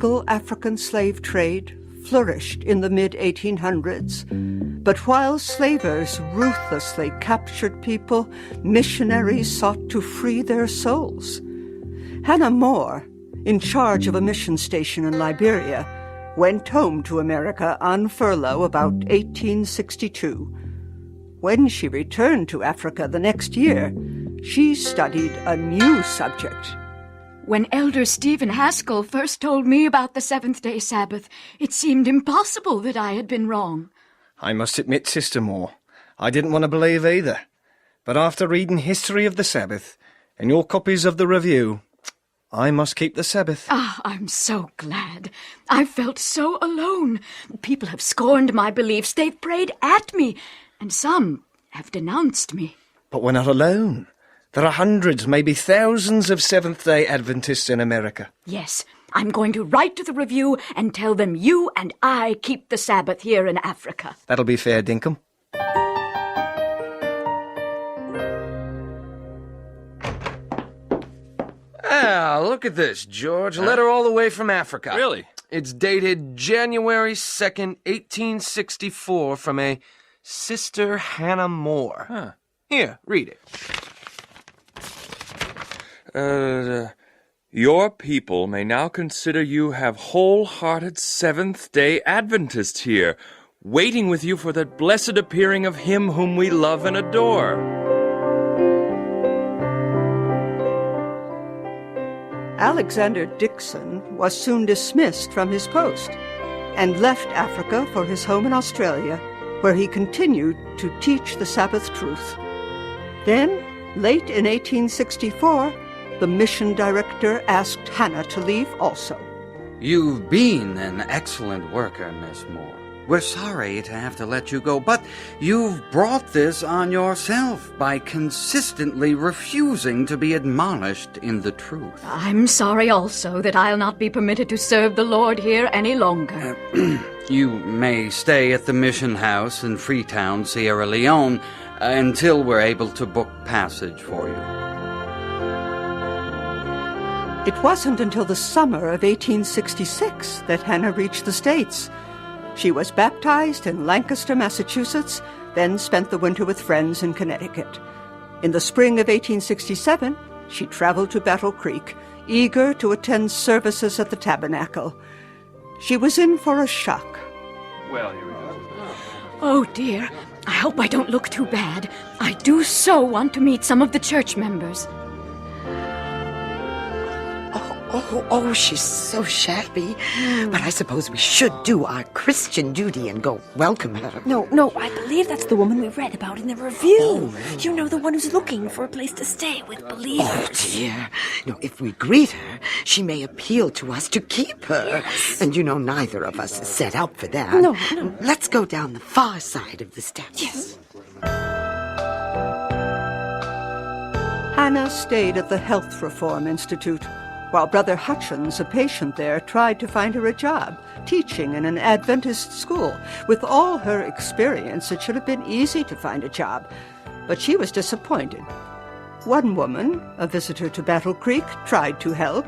illegal African slave trade flourished in the mid-1800s. But while slavers ruthlessly captured people, missionaries sought to free their souls. Hannah More, in charge of a mission station in Liberia, went home to America on furlough about 1862. When she returned to Africa the next year, she studied a new subject. When Elder Stephen Haskell first told me about the Seventh-day Sabbath, it seemed impossible that I had been wrong. I must admit, Sister Moore, I didn't want to believe either. But after reading History of the Sabbath and your copies of the Review, I must keep the Sabbath. I'm so glad. I felt so alone. People have scorned my beliefs. They've prayed at me, and some have denounced me. But we're not alone. There are hundreds, maybe thousands of Seventh-day Adventists in America. Yes, I'm going to write to the Review and tell them you and I keep the Sabbath here in Africa. That'll be fair, Dinkum. Ah, look at this, George. A letter all the way from Africa. Really? It's dated January 2nd, 1864, from a Sister Hannah More. Huh. Here, read it. Your people may now consider you have wholehearted Seventh-day Adventists here, waiting with you for the blessed appearing of Him whom we love and adore. Alexander Dixon was soon dismissed from his post and left Africa for his home in Australia, where he continued to teach the Sabbath truth. Then, late in 1864, the mission director asked Hannah to leave also. You've been an excellent worker, Miss Moore. We're sorry to have to let you go, but you've brought this on yourself by consistently refusing to be admonished in the truth. I'm sorry also that I'll not be permitted to serve the Lord here any longer. You may stay at the mission house in Freetown, Sierra Leone, until we're able to book passage for you. It wasn't until the summer of 1866 that Hannah reached the States. She was baptized in Lancaster, Massachusetts, then spent the winter with friends in Connecticut. In the spring of 1867, she traveled to Battle Creek, eager to attend services at the Tabernacle. She was in for a shock. Well, here we go. Oh, dear. I hope I don't look too bad. I do so want to meet some of the church members. Oh, she's so shabby. But I suppose we should do our Christian duty and go welcome her. No, I believe that's the woman we read about in the review. Oh. You know, the one who's looking for a place to stay with believers. Oh, dear. If we greet her, she may appeal to us to keep her. Yes. And neither of us is set up for that. No. Let's go down the far side of the steps. Yes. Hannah stayed at the Health Reform Institute, while Brother Hutchins, a patient there, tried to find her a job, teaching in an Adventist school. With all her experience, it should have been easy to find a job, but she was disappointed. One woman, a visitor to Battle Creek, tried to help.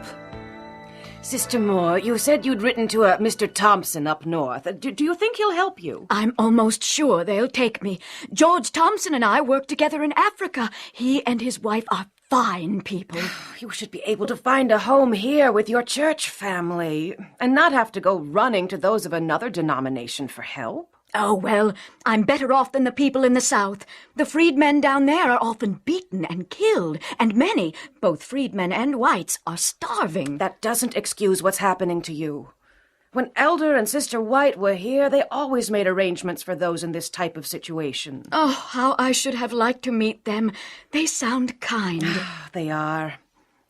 Sister Moore, you said you'd written to a Mr. Thompson up north. Do you think he'll help you? I'm almost sure they'll take me. George Thompson and I worked together in Africa. He and his wife are fine people. You should be able to find a home here with your church family and not have to go running to those of another denomination for help. Oh, well, I'm better off than the people in the South. The freedmen down there are often beaten and killed, and many, both freedmen and whites, are starving. That doesn't excuse what's happening to you. When Elder and Sister White were here, they always made arrangements for those in this type of situation. Oh, how I should have liked to meet them. They sound kind. They are.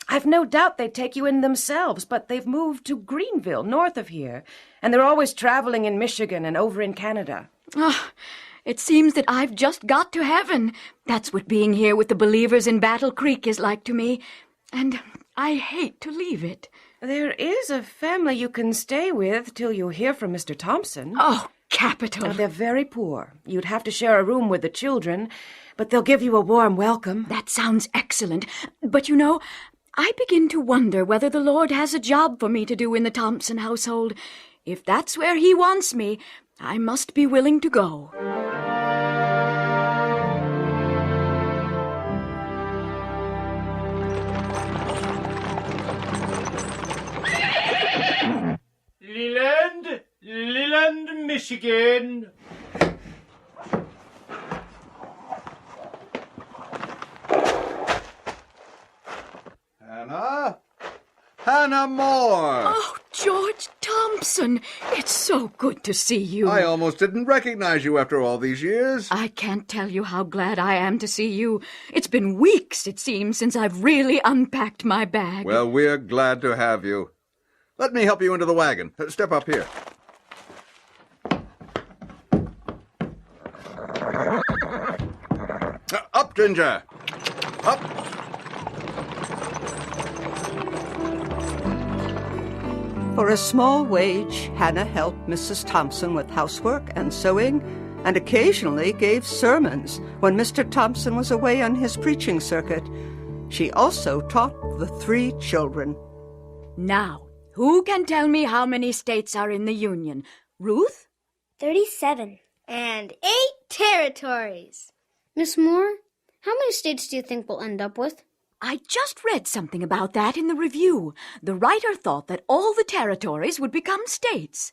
I've no doubt they'd take you in themselves, but they've moved to Greenville, north of here, and they're always traveling in Michigan and over in Canada. Oh, it seems that I've just got to heaven. That's what being here with the believers in Battle Creek is like to me, and I hate to leave it. There is a family you can stay with till you hear from Mr. Thompson. Oh, capital. They're very poor. You'd have to share a room with the children, but they'll give you a warm welcome. That sounds excellent. But I begin to wonder whether the Lord has a job for me to do in the Thompson household. If that's where he wants me, I must be willing to go. Leland, Michigan. Hannah Moore! Oh, George Thompson, it's so good to see you. I almost didn't recognize you after all these years. I can't tell you how glad I am to see you. It's been weeks, it seems, since I've really unpacked my bag. Well, we're glad to have you. Let me help you into the wagon. Step up here. Up, Ginger! Up! For a small wage, Hannah helped Mrs. Thompson with housework and sewing, and occasionally gave sermons when Mr. Thompson was away on his preaching circuit. She also taught the 3 children. Now, who can tell me how many states are in the Union? Ruth? 37. And 8 territories. Miss Moore, how many states do you think we'll end up with? I just read something about that in the review. The writer thought that all the territories would become states.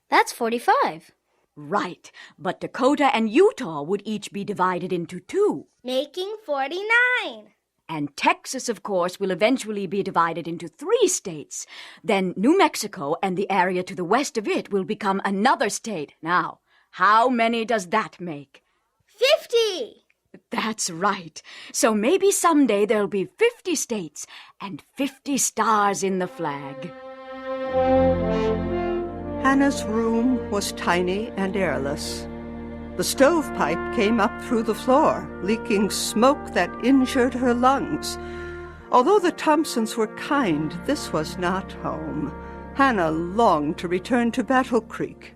That's 45. Right, but Dakota and Utah would each be divided into 2. Making 49. And Texas, of course, will eventually be divided into 3 states. Then New Mexico and the area to the west of it will become another state. Now, how many does that make? 50! That's right. So maybe someday there'll be 50 states and 50 stars in the flag. Hannah's room was tiny and airless. The stovepipe came up through the floor, leaking smoke that injured her lungs. Although the Thompsons were kind, this was not home. Hannah longed to return to Battle Creek.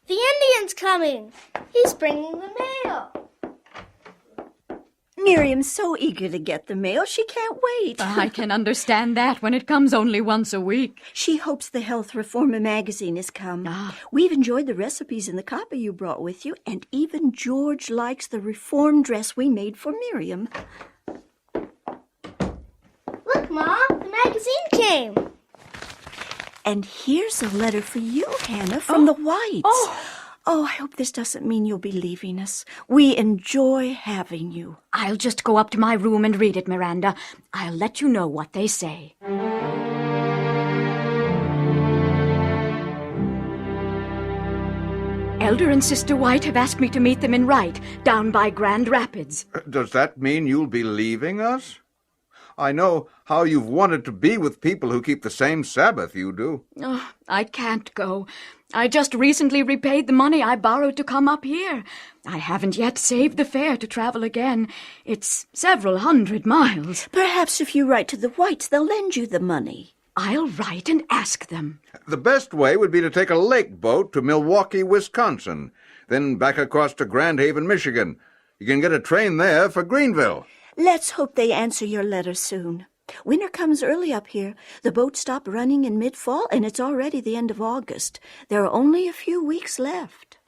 The Indian's coming. He's bringing the mail. Miriam's so eager to get the mail, she can't wait. I can understand that when it comes only once a week. She hopes the Health Reformer magazine has come. We've enjoyed the recipes in the copy you brought with you, and even George likes the reform dress we made for Miriam. Look, Mom, the magazine came. And here's a letter for you, Hannah, from the Whites. Oh, I hope this doesn't mean you'll be leaving us. We enjoy having you. I'll just go up to my room and read it, Miranda. I'll let you know what they say. Elder and Sister White have asked me to meet them in Wright, down by Grand Rapids. Does that mean you'll be leaving us? I know how you've wanted to be with people who keep the same Sabbath you do. Oh, I can't go. I just recently repaid the money I borrowed to come up here. I haven't yet saved the fare to travel again. It's several 100 miles. Perhaps if you write to the Whites, they'll lend you the money. I'll write and ask them. The best way would be to take a lake boat to Milwaukee, Wisconsin, then back across to Grand Haven, Michigan. You can get a train there for Greenville. Let's hope they answer your letter soon. Winter comes early up here. The boat stopped running in mid-fall, and it's already the end of August. There are only a few weeks left.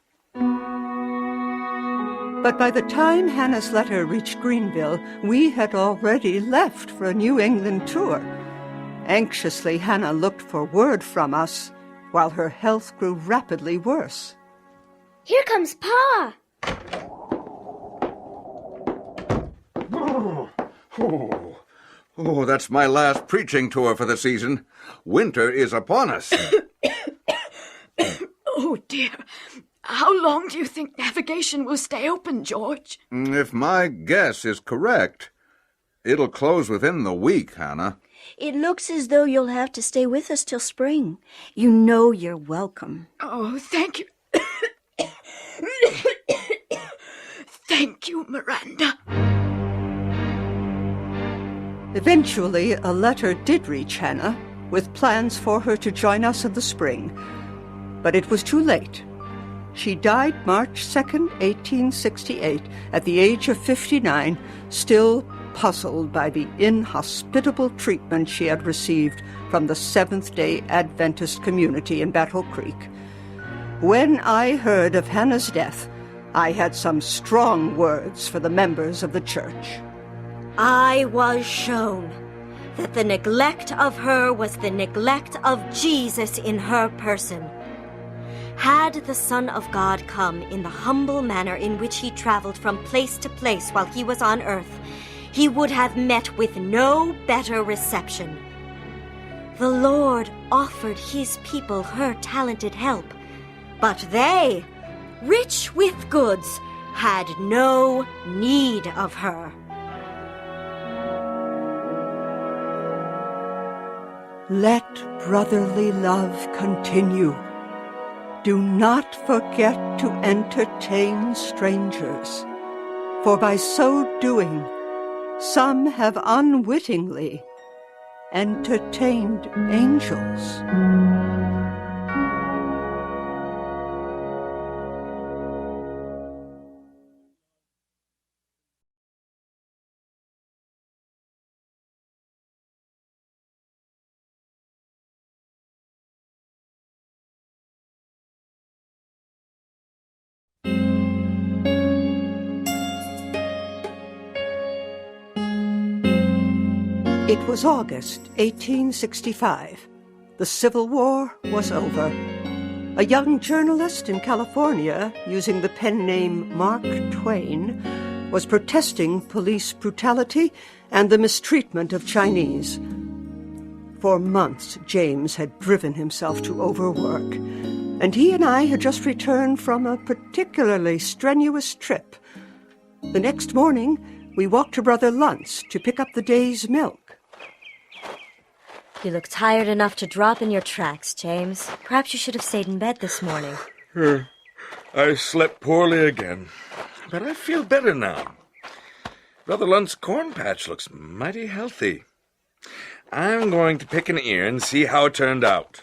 But by the time Hannah's letter reached Greenville, we had already left for a New England tour. Anxiously, Hannah looked for word from us, while her health grew rapidly worse. Here comes Pa! Oh, that's my last preaching tour for the season. Winter is upon us. Oh, dear. How long do you think navigation will stay open, George? If my guess is correct, it'll close within the week, Hannah. It looks as though you'll have to stay with us till spring. You know you're welcome. Oh, thank you. Thank you, Miranda. Eventually, a letter did reach Hannah, with plans for her to join us in the spring. But it was too late. She died March 2nd, 1868, at the age of 59, still puzzled by the inhospitable treatment she had received from the Seventh-day Adventist community in Battle Creek. When I heard of Hannah's death, I had some strong words for the members of the church. I was shown that the neglect of her was the neglect of Jesus in her person. Had the Son of God come in the humble manner in which he traveled from place to place while he was on earth, he would have met with no better reception. The Lord offered his people her talented help, but they, rich with goods, had no need of her. Let brotherly love continue. Do not forget to entertain strangers, for by so doing, some have unwittingly entertained angels. It was August 1865. The Civil War was over. A young journalist in California, using the pen name Mark Twain, was protesting police brutality and the mistreatment of Chinese. For months, James had driven himself to overwork, and he and I had just returned from a particularly strenuous trip. The next morning, we walked to Brother Lunt's to pick up the day's milk. You look tired enough to drop in your tracks, James. Perhaps you should have stayed in bed this morning. I slept poorly again, but I feel better now. Brother Lunt's corn patch looks mighty healthy. I'm going to pick an ear and see how it turned out.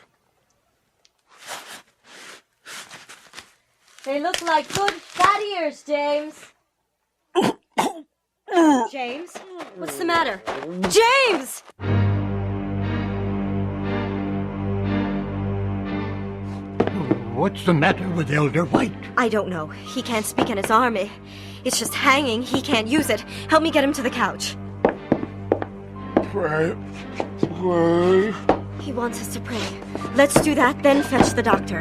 They look like good fat ears, James. James? What's the matter? James! What's the matter with Elder White? I don't know. He can't speak in his arm. It's just hanging. He can't use it. Help me get him to the couch. Pray. He wants us to pray. Let's do that, then fetch the doctor.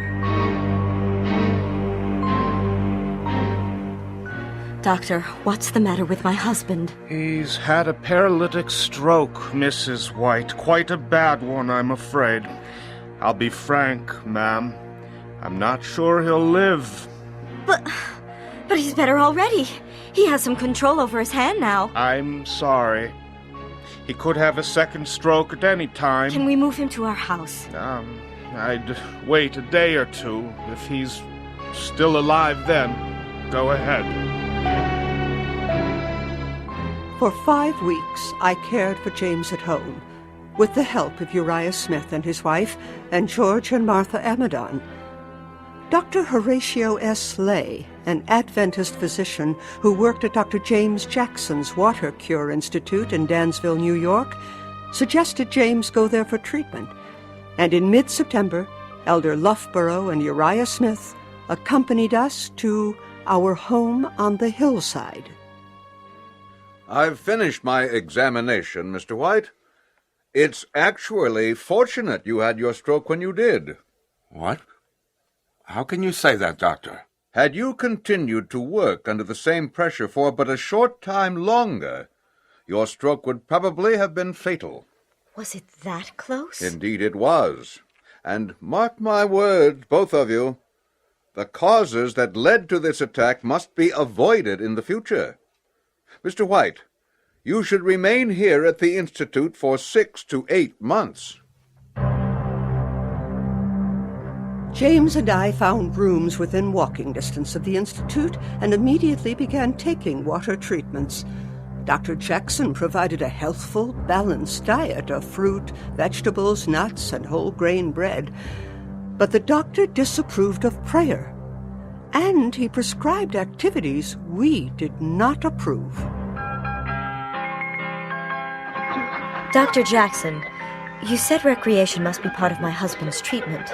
Doctor, what's the matter with my husband? He's had a paralytic stroke, Mrs. White. Quite a bad one, I'm afraid. I'll be frank, ma'am. I'm not sure he'll live. But he's better already. He has some control over his hand now. I'm sorry. He could have a second stroke at any time. Can we move him to our house? I'd wait a day or two. If he's still alive then, go ahead. For 5 weeks, I cared for James at home, with the help of Uriah Smith and his wife, and George and Martha Amadon. Dr. Horatio S. Lay, an Adventist physician who worked at Dr. James Jackson's Water Cure Institute in Dansville, New York, suggested James go there for treatment. And in mid-September, Elder Loughborough and Uriah Smith accompanied us to our home on the hillside. I've finished my examination, Mr. White. It's actually fortunate you had your stroke when you did. What? How can you say that, Doctor? Had you continued to work under the same pressure for but a short time longer, your stroke would probably have been fatal. Was it that close? Indeed it was. And mark my words, both of you, the causes that led to this attack must be avoided in the future. Mr. White, you should remain here at the Institute for 6 to 8 months. James and I found rooms within walking distance of the Institute and immediately began taking water treatments. Dr. Jackson provided a healthful, balanced diet of fruit, vegetables, nuts, and whole-grain bread. But the doctor disapproved of prayer, and he prescribed activities we did not approve. Dr. Jackson, you said recreation must be part of my husband's treatment.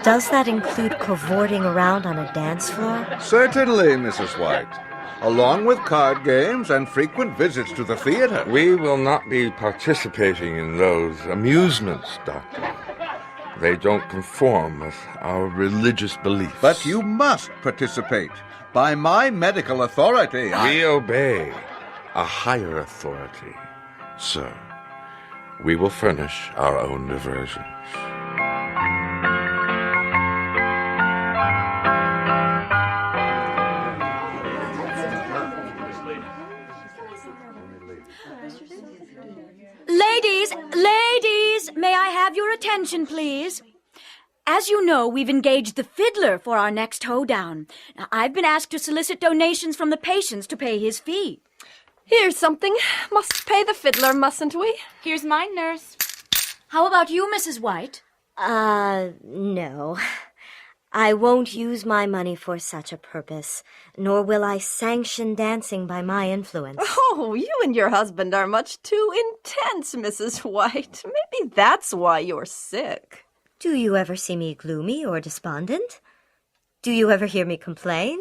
Does that include cavorting around on a dance floor? Certainly, Mrs. White. Along with card games and frequent visits to the theater. We will not be participating in those amusements, Doctor. They don't conform with our religious beliefs. But you must participate. By my medical authority, We obey a higher authority, sir. We will furnish our own diversions. Ladies, may I have your attention, please? As you know, we've engaged the fiddler for our next hoedown. Now, I've been asked to solicit donations from the patients to pay his fee. Here's something. Must pay the fiddler, mustn't we? Here's mine, nurse. How about you, Mrs. White? No. I won't use my money for such a purpose, nor will I sanction dancing by my influence. Oh, you and your husband are much too intense, Mrs. White. Maybe that's why you're sick. Do you ever see me gloomy or despondent? Do you ever hear me complain?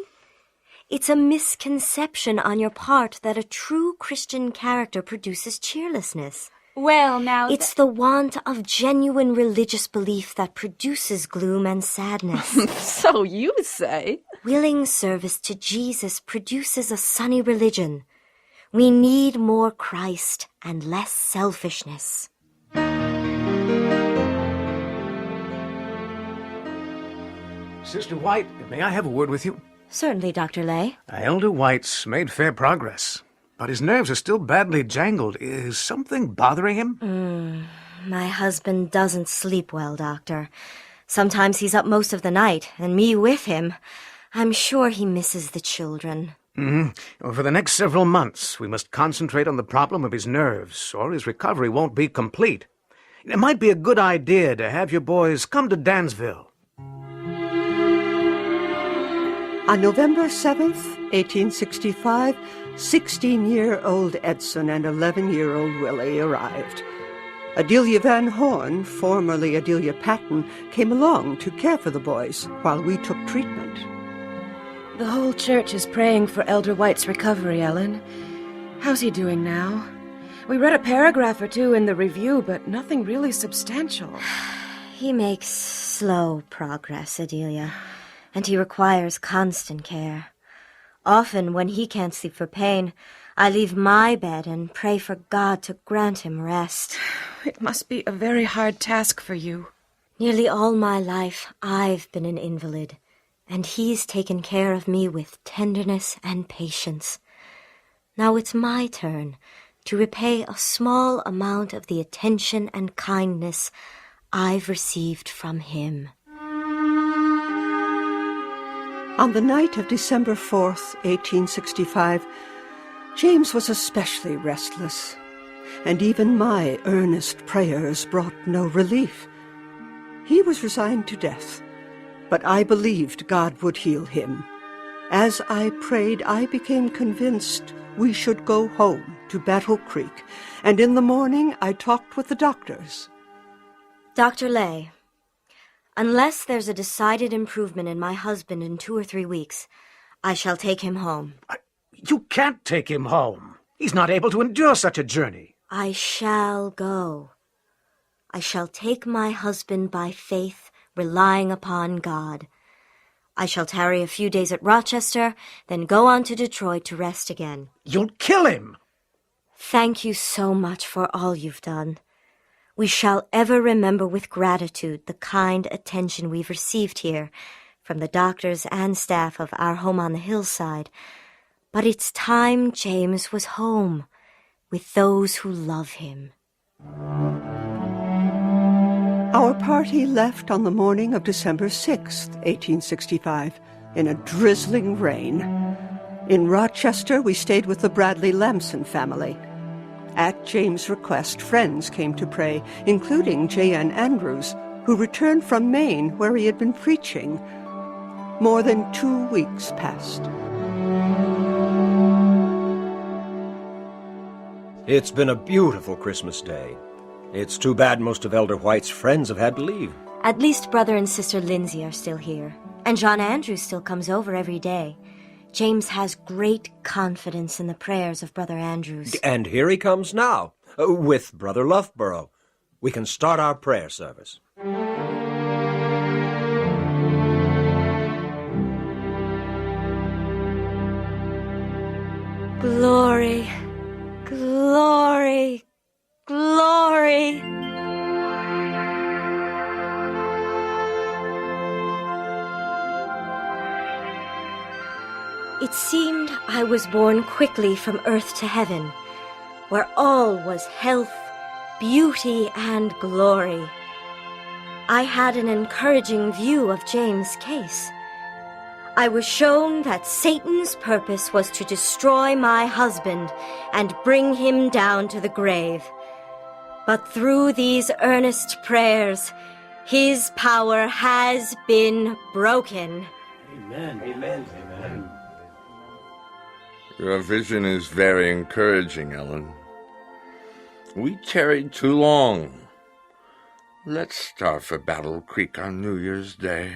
It's a misconception on your part that a true Christian character produces cheerlessness. Well, now... It's the want of genuine religious belief that produces gloom and sadness. So you say. Willing service to Jesus produces a sunny religion. We need more Christ and less selfishness. Sister White, may I have a word with you? Certainly, Dr. Lay. Elder White's made fair progress, but his nerves are still badly jangled. Is something bothering him? My husband doesn't sleep well, Doctor. Sometimes he's up most of the night, and me with him. I'm sure he misses the children. Well, for the next several months, we must concentrate on the problem of his nerves, or his recovery won't be complete. It might be a good idea to have your boys come to Dansville. On November 7th, 1865, 16-year-old Edson and 11-year-old Willie arrived. Adelia Van Horn, formerly Adelia Patton, came along to care for the boys while we took treatment. The whole church is praying for Elder White's recovery, Ellen. How's he doing now? We read a paragraph or two in the review, but nothing really substantial. He makes slow progress, Adelia, and he requires constant care. Often, when he can't sleep for pain, I leave my bed and pray for God to grant him rest. It must be a very hard task for you. Nearly all my life, I've been an invalid, and he's taken care of me with tenderness and patience. Now it's my turn to repay a small amount of the attention and kindness I've received from him. On the night of December 4th, 1865, James was especially restless, and even my earnest prayers brought no relief. He was resigned to death, but I believed God would heal him. As I prayed, I became convinced we should go home to Battle Creek, and in the morning I talked with the doctors. Dr. Lay, unless there's a decided improvement in my husband in 2 or 3 weeks, I shall take him home. You can't take him home. He's not able to endure such a journey. I shall go. I shall take my husband by faith, relying upon God. I shall tarry a few days at Rochester, then go on to Detroit to rest again. You'll kill him! Thank you so much for all you've done. We shall ever remember with gratitude the kind attention we've received here from the doctors and staff of our home on the hillside. But it's time James was home with those who love him. Our party left on the morning of December 6th, 1865, in a drizzling rain. In Rochester, we stayed with the Bradley Lamson family. At James' request, friends came to pray, including J.N. Andrews, who returned from Maine, where he had been preaching. More than 2 weeks passed. It's been a beautiful Christmas day. It's too bad most of Elder White's friends have had to leave. At least Brother and Sister Lindsay are still here. And John Andrews still comes over every day. James has great confidence in the prayers of Brother Andrews. And here he comes now, with Brother Loughborough. We can start our prayer service. Glory, glory, glory. It seemed I was born quickly from earth to heaven, where all was health, beauty, and glory. I had an encouraging view of James' case. I was shown that Satan's purpose was to destroy my husband and bring him down to the grave. But through these earnest prayers, his power has been broken. Amen, amen, amen. Your vision is very encouraging, Ellen. We tarried too long. Let's start for Battle Creek on New Year's Day.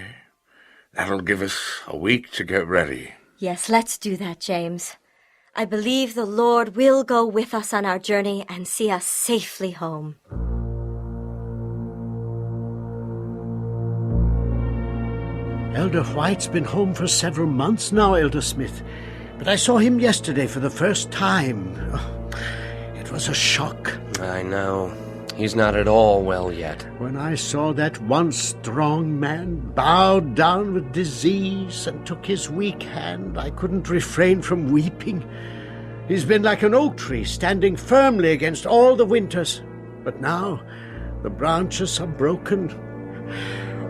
That'll give us a week to get ready. Yes, let's do that, James. I believe the Lord will go with us on our journey and see us safely home. Elder White's been home for several months now, Elder Smith. But I saw him yesterday for the first time. Oh, it was a shock. I know. He's not at all well yet. When I saw that once strong man bowed down with disease and took his weak hand, I couldn't refrain from weeping. He's been like an oak tree, standing firmly against all the winters. But now the branches are broken,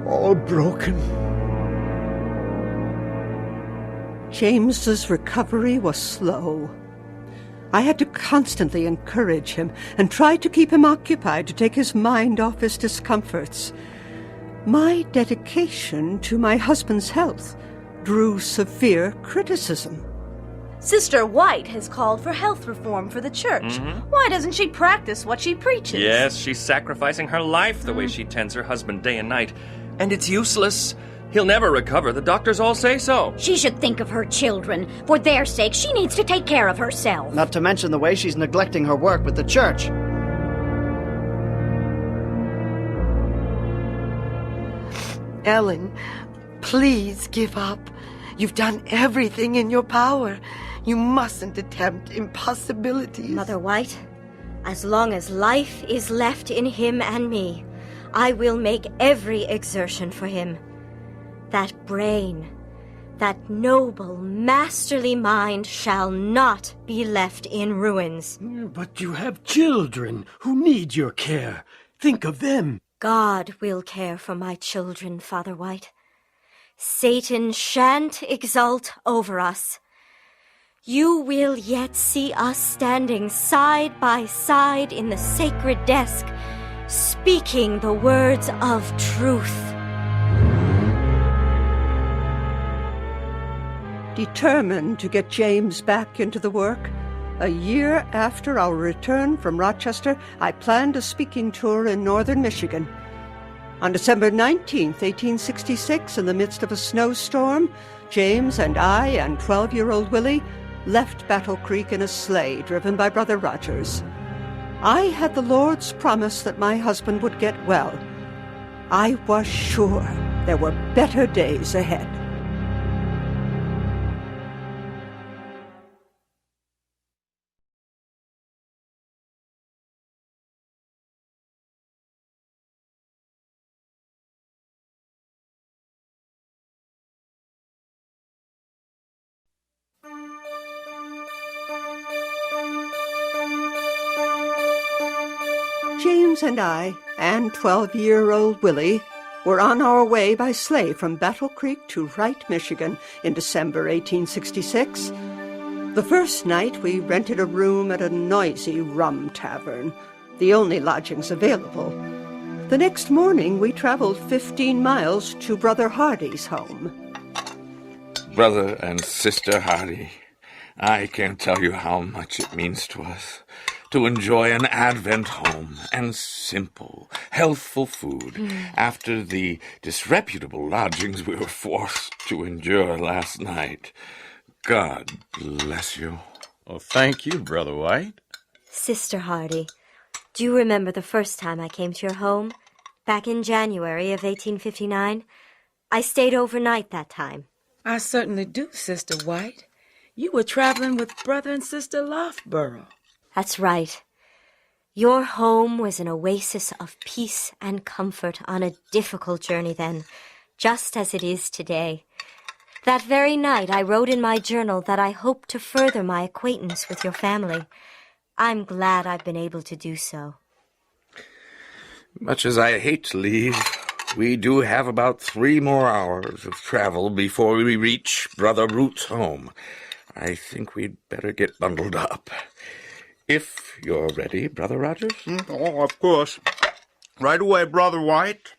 all broken. James's recovery was slow. I had to constantly encourage him and try to keep him occupied to take his mind off his discomforts. My dedication to my husband's health drew severe criticism. Sister White has called for health reform for the church. Why doesn't she practice what she preaches? Yes, she's sacrificing her life the way she tends her husband day and night. And it's useless. He'll never recover. The doctors all say so. She should think of her children. For their sake, she needs to take care of herself. Not to mention the way she's neglecting her work with the church. Ellen, please give up. You've done everything in your power. You mustn't attempt impossibilities. Mother White, as long as life is left in him and me, I will make every exertion for him. That brain, that noble, masterly mind shall not be left in ruins. But you have children who need your care. Think of them. God will care for my children, Father White. Satan shan't exult over us. You will yet see us standing side by side in the sacred desk, speaking the words of truth. Determined to get James back into the work, a year after our return from Rochester, I planned a speaking tour in northern Michigan. On December 19th, 1866, in the midst of a snowstorm, James and I and 12-year-old Willie left Battle Creek in a sleigh driven by Brother Rogers. I had the Lord's promise that my husband would get well. I was sure there were better days ahead. James and I, and 12-year-old Willie, were on our way by sleigh from Battle Creek to Wright, Michigan, in December 1866. The first night we rented a room at a noisy rum tavern, the only lodgings available. The next morning we traveled 15 miles to Brother Hardy's home. Brother and Sister Hardy, I can't tell you how much it means to us to enjoy an Advent home and simple, healthful food after the disreputable lodgings we were forced to endure last night. God bless you. Well, thank you, Brother White. Sister Hardy, do you remember the first time I came to your home? Back in January of 1859? I stayed overnight that time. I certainly do, Sister White. You were traveling with Brother and Sister Loughborough. That's right. Your home was an oasis of peace and comfort on a difficult journey then, just as it is today. That very night I wrote in my journal that I hoped to further my acquaintance with your family. I'm glad I've been able to do so. Much as I hate to leave, we do have about 3 more hours of travel before we reach Brother Root's home. I think we'd better get bundled up. If you're ready, Brother Rogers? Oh, of course. Right away, Brother White.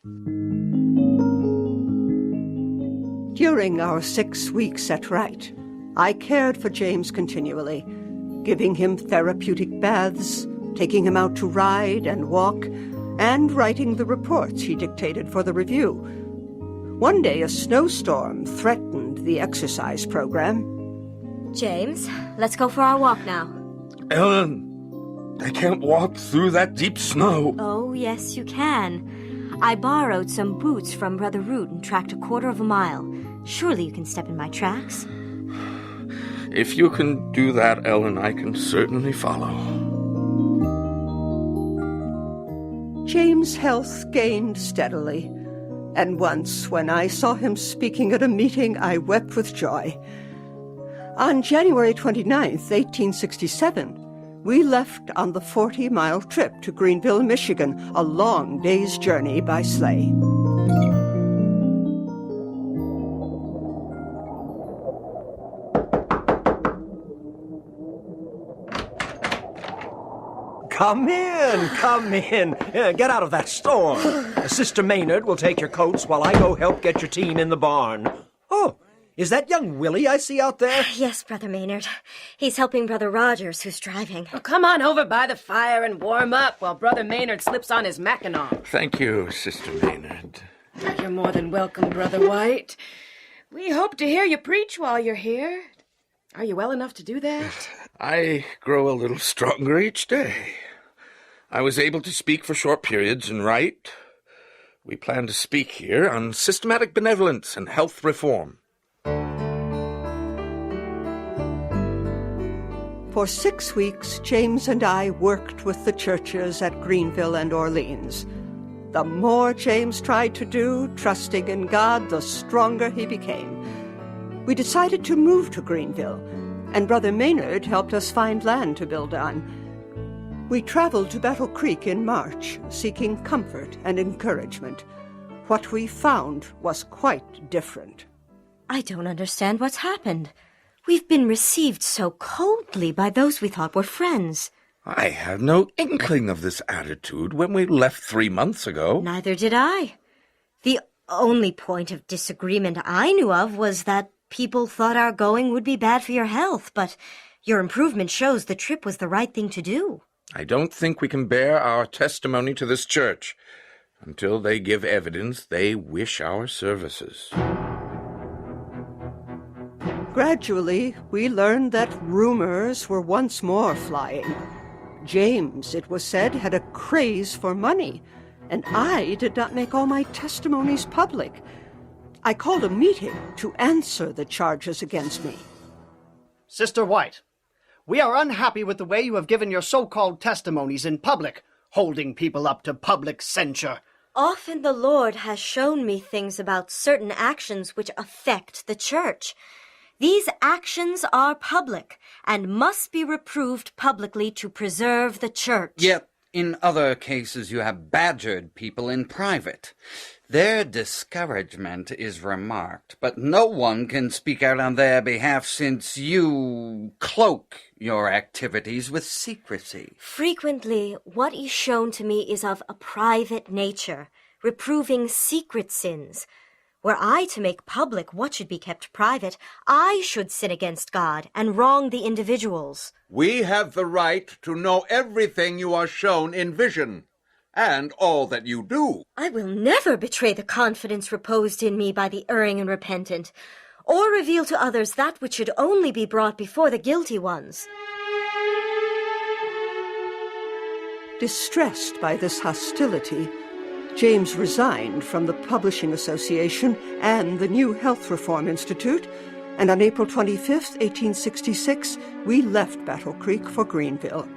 During our 6 weeks at Wright, I cared for James continually, giving him therapeutic baths, taking him out to ride and walk, and writing the reports he dictated for the review. One day a snowstorm threatened the exercise program. James, let's go for our walk now. Ellen, I can't walk through that deep snow. Oh, yes, you can. I borrowed some boots from Brother Root and tracked a 1/4 mile. Surely you can step in my tracks. If you can do that, Ellen, I can certainly follow. James' health gained steadily, and once when I saw him speaking at a meeting, I wept with joy. On January 29th, 1867, we left on the 40-mile trip to Greenville, Michigan, a long day's journey by sleigh. Come in, come in. Get out of that storm. Sister Maynard will take your coats while I go help get your team in the barn. Oh, is that young Willie I see out there? Yes, Brother Maynard. He's helping Brother Rogers, who's driving. Oh, come on over by the fire and warm up while Brother Maynard slips on his mackinaw. Thank you, Sister Maynard. You're more than welcome, Brother White. We hope to hear you preach while you're here. Are you well enough to do that? I grow a little stronger each day. I was able to speak for short periods and write. We plan to speak here on systematic benevolence and health reform. For 6 weeks, James and I worked with the churches at Greenville and Orleans. The more James tried to do, trusting in God, the stronger he became. We decided to move to Greenville, and Brother Maynard helped us find land to build on. We traveled to Battle Creek in March, seeking comfort and encouragement. What we found was quite different. I don't understand what's happened. We've been received so coldly by those we thought were friends. I had no inkling of this attitude when we left 3 months ago. Neither did I. The only point of disagreement I knew of was that people thought our going would be bad for your health, but your improvement shows the trip was the right thing to do. I don't think we can bear our testimony to this church until they give evidence they wish our services. Gradually, we learned that rumors were once more flying. James, it was said, had a craze for money, and I did not make all my testimonies public. I called a meeting to answer the charges against me. Sister White, we are unhappy with the way you have given your so-called testimonies in public, holding people up to public censure. Often the Lord has shown me things about certain actions which affect the church. These actions are public and must be reproved publicly to preserve the church. Yet, in other cases, you have badgered people in private. Their discouragement is remarked, but no one can speak out on their behalf since you cloak your activities with secrecy. Frequently, what is shown to me is of a private nature, reproving secret sins, Were I to make public what should be kept private, I should sin against God and wrong the individuals. We have the right to know everything you are shown in vision, and all that you do. I will never betray the confidence reposed in me by the erring and repentant, or reveal to others that which should only be brought before the guilty ones. Distressed by this hostility, James resigned from the Publishing Association and the New Health Reform Institute, and on April 25th, 1866, we left Battle Creek for Greenville.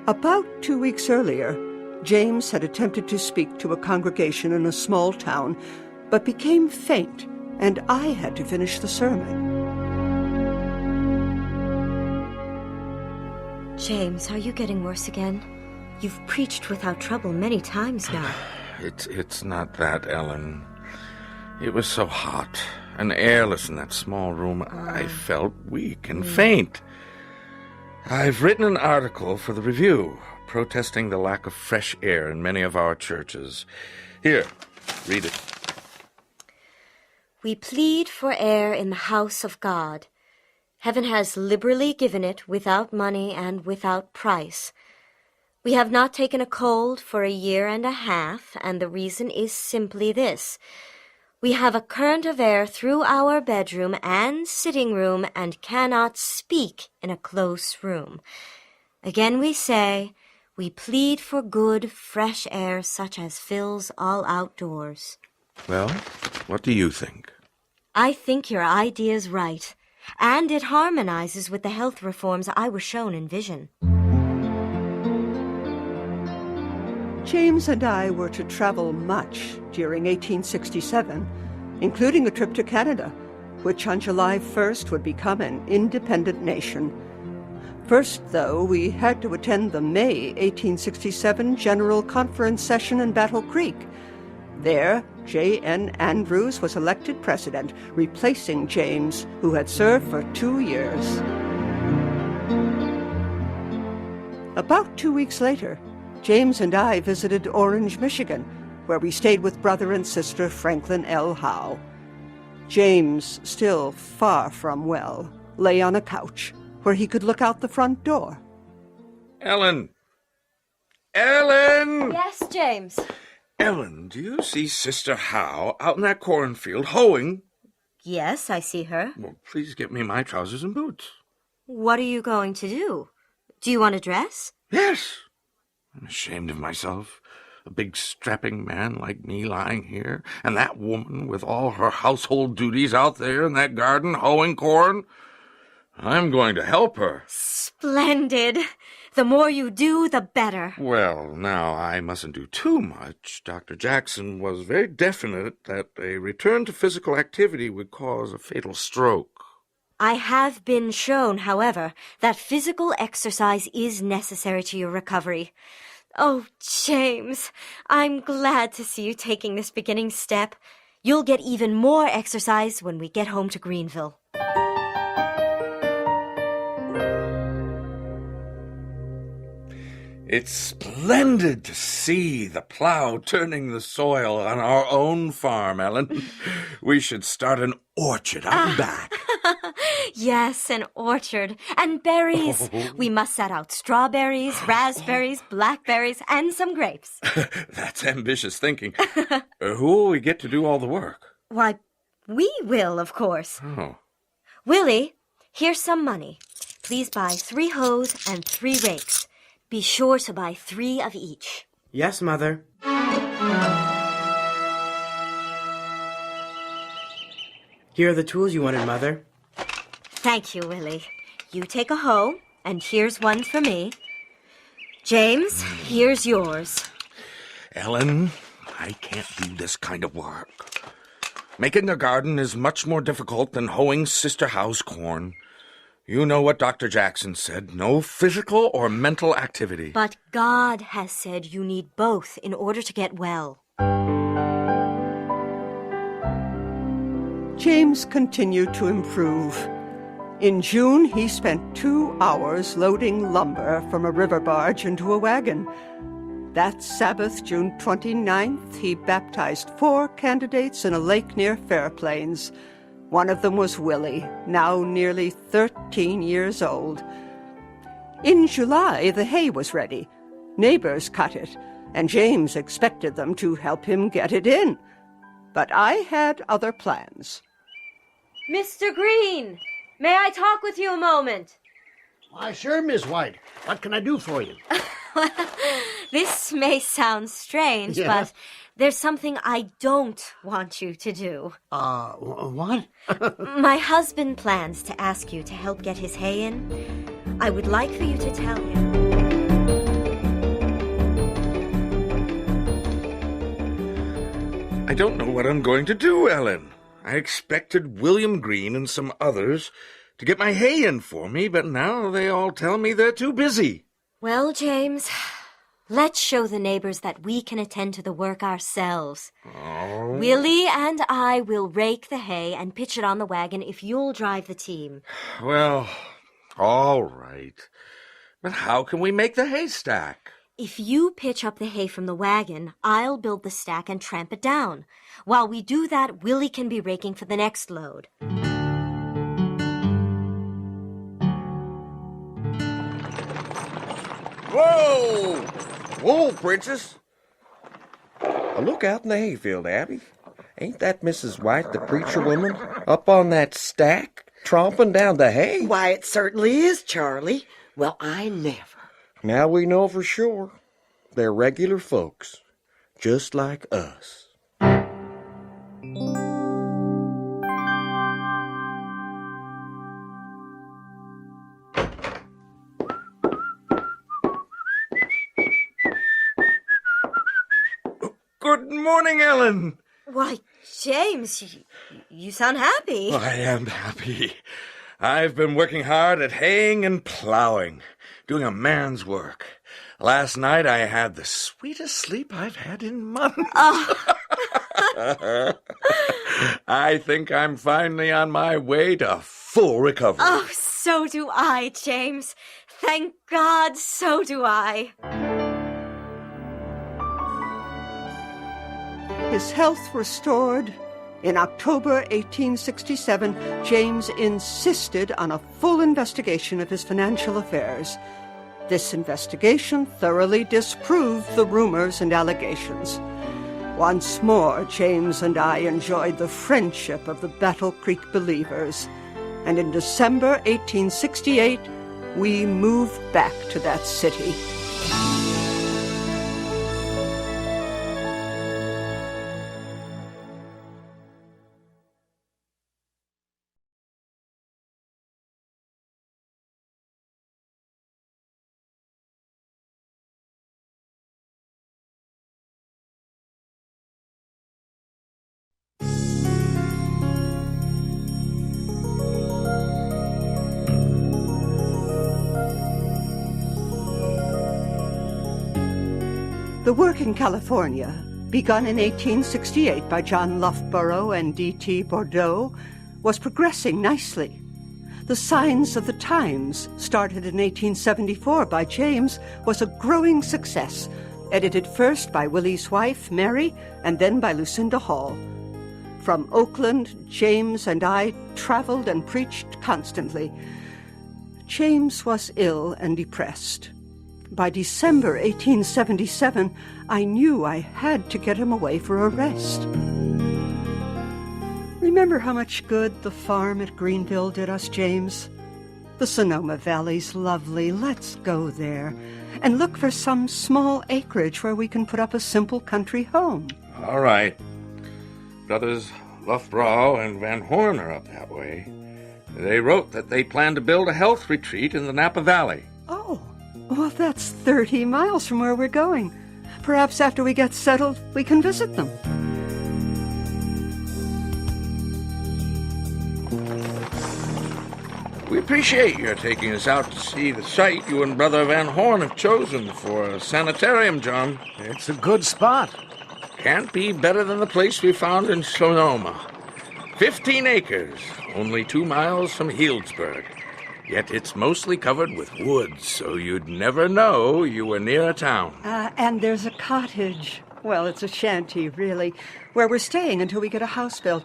About 2 weeks earlier, James had attempted to speak to a congregation in a small town, but became faint, and I had to finish the sermon. James, are you getting worse again? You've preached without trouble many times now. It's not that, Ellen. It was so hot and airless in that small room, I felt weak and faint. I've written an article for the Review, protesting the lack of fresh air in many of our churches. Here, read it. We plead for air in the house of God. Heaven has liberally given it without money and without price. We have not taken a cold for 1.5 years, and the reason is simply this. We have a current of air through our bedroom and sitting room and cannot speak in a close room. Again we say, we plead for good, fresh air such as fills all outdoors. Well, what do you think? I think your idea's right, and it harmonizes with the health reforms I was shown in vision. James and I were to travel much during 1867, including a trip to Canada, which on July 1st would become an independent nation. First, though, we had to attend the May 1867 General Conference session in Battle Creek. There, J.N. Andrews was elected president, replacing James, who had served for 2 years. About 2 weeks later, James and I visited Orange, Michigan, where we stayed with brother and sister Franklin L. Howe. James, still far from well, lay on a couch where he could look out the front door. Ellen! Ellen! Yes, James. Ellen, do you see Sister Howe out in that cornfield hoeing? Yes, I see her. Well, please get me my trousers and boots. What are you going to do? Do you want a dress? Yes. I'm ashamed of myself. A big strapping man like me lying here, and that woman with all her household duties out there in that garden hoeing corn. I'm going to help her. Splendid. The more you do, the better. Well, now, I mustn't do too much. Dr. Jackson was very definite that a return to physical activity would cause a fatal stroke. I have been shown, however, that physical exercise is necessary to your recovery. Oh, James, I'm glad to see you taking this beginning step. You'll get even more exercise when we get home to Greenville. It's splendid to see the plow turning the soil on our own farm, Ellen. We should start an orchard out and back. Yes, an orchard. And berries. We must set out strawberries, raspberries, blackberries, and some grapes. That's ambitious thinking. Who will we get to do all the work? Why, we will, of course. Oh. Willie, here's some money. Please buy 3 hoes and 3 rakes. Be sure to buy 3 of each. Yes, Mother. Here are the tools you wanted, Mother. Thank you, Willie. You take a hoe, and here's one for me. James, here's yours. Ellen, I can't do this kind of work. Making a garden is much more difficult than hoeing Sister Howe's corn. You know what Dr. Jackson said, no physical or mental activity. But God has said you need both in order to get well. James continued to improve. In June, he spent 2 hours loading lumber from a river barge into a wagon. That Sabbath, June 29th, he baptized 4 candidates in a lake near Fairplains. One of them was Willie, now nearly 13 years old. In July, the hay was ready. Neighbors cut it, and James expected them to help him get it in. But I had other plans. Mr. Green, may I talk with you a moment? Why, sure, Miss White. What can I do for you? This may sound strange, Yeah. but there's something I don't want you to do. What? My husband plans to ask you to help get his hay in. I would like for you to tell him. I don't know what I'm going to do, Ellen. I expected William Green and some others to get my hay in for me, but now they all tell me they're too busy. Well, James, let's show the neighbors that we can attend to the work ourselves. Oh. Willie and I will rake the hay and pitch it on the wagon if you'll drive the team. Well, all right. But how can we make the haystack? If you pitch up the hay from the wagon, I'll build the stack and tramp it down. While we do that, Willie can be raking for the next load. Whoa! Whoa, Princess! Look out in the hayfield, Abby. Ain't that Mrs. White, the preacher woman, up on that stack, tromping down the hay? Why, it certainly is, Charlie. Well, I never. Now we know for sure. They're regular folks, just like us. Good morning, Ellen. Why, James, you sound happy. I am happy. I've been working hard at haying and plowing, doing a man's work. Last night I had the sweetest sleep I've had in months. I think I'm finally on my way to full recovery. Oh, so do I, James. Thank God, so do I. His health restored, in October 1867, James insisted on a full investigation of his financial affairs. This investigation thoroughly disproved the rumors and allegations. Once more, James and I enjoyed the friendship of the Battle Creek believers, and in December 1868, we moved back to that city. The work in California, begun in 1868 by John Loughborough and D.T. Bordeaux, was progressing nicely. The Signs of the Times, started in 1874 by James, was a growing success, edited first by Willie's wife, Mary, and then by Lucinda Hall. From Oakland, James and I traveled and preached constantly. James was ill and depressed. By December 1877, I knew I had to get him away for a rest. Remember how much good the farm at Greenville did us, James? The Sonoma Valley's lovely. Let's go there and look for some small acreage where we can put up a simple country home. All right. Brothers Loughborough and Van Horn are up that way. They wrote that they plan to build a health retreat in the Napa Valley. Oh. Well, that's 30 miles from where we're going. Perhaps after we get settled, we can visit them. We appreciate your taking us out to see the site you and Brother Van Horn have chosen for a sanitarium, John. It's a good spot. Can't be better than the place we found in Sonoma. 15 acres, only 2 miles from Healdsburg. Yet it's mostly covered with woods, so you'd never know you were near a town. And there's a cottage. Well, it's a shanty, really, where we're staying until we get a house built.